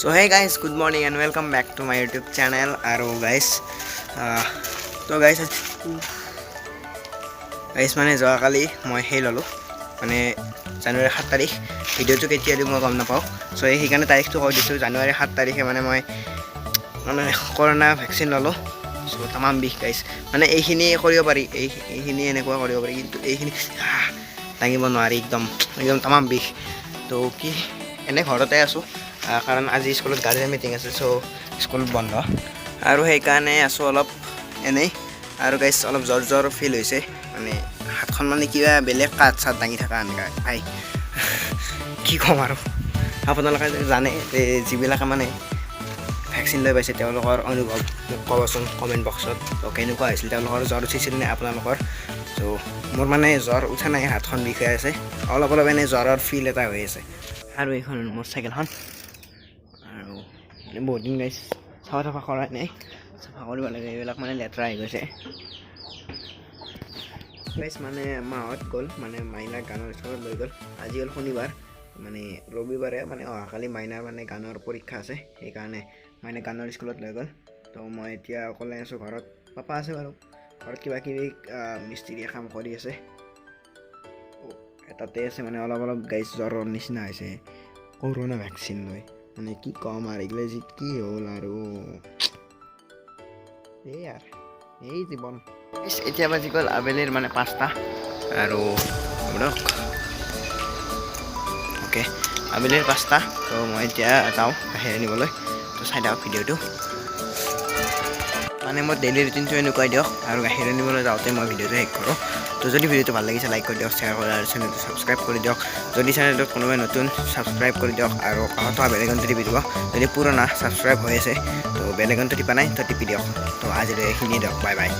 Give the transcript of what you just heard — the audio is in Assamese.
So hey guys, good morning and welcome back to my YouTube channel. Aro guys, guys মানে যোৱাকালি মই সেই ললো মানে জানুৱাৰী 7 তাৰিখ ভিডিওটো কেতিয়া দিম মই গম নাপাওঁ। সো সেইকাৰণে তাৰিখটো কৈ দিছোঁ জানুৱাৰী 7 তাৰিখে মানে মই কৰোনা ভ্যাকচিন ললো। সো তামাম বিষ গাইছ মানে এইখিনি কৰিব পাৰি, এইখিনি এনেকুৱা কৰিব পাৰি, কিন্তু এইখিনি দাঙিব নোৱাৰি, একদম তামাম বিষ। তো কি এনে ঘৰতে আছোঁ কাৰণ আজি স্কুলত গাৰ্জেন মিটিং আছে, সো স্কুল বন্ধ আৰু সেইকাৰণে আছোঁ অলপ এনেই। আৰু গাইছ অলপ জ্বৰ ফিল হৈছে, মানে হাতখন মানে কিবা বেলেগ কাঠ চাট দাঙি থকা এনেকুৱা ভাই কি ক'ম আৰু। আপোনালোকে জানে যে যিবিলাকে মানে ভ্যাকচিন লৈ পাইছে তেওঁলোকৰ অনুভৱ মোক ক'বচোন কমেণ্ট বক্সত। তো কেনেকুৱা হৈছিল, তেওঁলোকৰ জ্বৰ উঠিছিল নে আপোনালোকৰ? তো মোৰ মানে জ্বৰ উঠা নাই, হাতখন বিষাই আছে অলপ এনে জ্বৰৰ ফিল এটা হৈ আছে। আৰু এইখন মোৰ চাইকেলখন, আৰু মানে বহুত দিন গাইছ চাফা কৰা নাই, চাফা কৰিব লাগে, এইবিলাক মানে লেতেৰা হৈ গৈছে গাইছ। মানে মাহঁত গ'ল, মানে মাইনাক গানৰ স্কুলত লৈ গ'ল। আজি হ'ল শনিবাৰ, মানে ৰবিবাৰে মানে অহাকালি মাইনাৰ মানে গানৰ পৰীক্ষা আছে, সেইকাৰণে মাইনাক গানৰ স্কুলত লৈ গ'ল। তো মই এতিয়া অকলে আছোঁ ঘৰত, পাপা আছে বাৰু ঘৰত কিবা কিবি মিস্ত্ৰী কাম কৰি আছে। তাতে আছে মানে অলপ গাইছ জ্বৰৰ নিচিনা হৈছে কৰোনা ভ্যাকচিন লৈ, মানে কি ক'ম আৰু এইগিলা যি কি হ'ল আৰু এই জীৱন। এতিয়া বাজি গ'ল আবেলিৰ মানে 5টা আৰু অ'কে আবেলিৰ 5টা। তো মই এতিয়া যাওঁ গাখীৰ আনিবলৈ। তো চাই দিয়ক ভিডিঅ'টো, মানে মোৰ ডেইলি ৰুটিনটো এনেকুৱাই দিয়ক। আৰু গাখীৰ আনিবলৈ যাওঁতে মই ভিডিঅ'টো শেষ কৰোঁ। তো যদি ভিডিঅ'টো ভাল লাগিছে লাইক কৰি দিয়ক, শ্বেয়াৰ কৰি আৰু চেনেলটো ছাবস্ক্ৰাইব কৰি দিয়ক। যদি চেনেলটোত কোনোবাই নতুন ছাবস্ক্ৰাইব কৰি দিয়ক আৰু কাষত থকা বেল আইকনটো টিপি দিব। যদি পুৰণা ছাবস্ক্ৰাইব হৈ আছে তো বেল আইকনটো টিপা নাই তো টিপি দিয়ক। তো আজিলৈ এইখিনিয়ে দিয়ক, বাই বাই।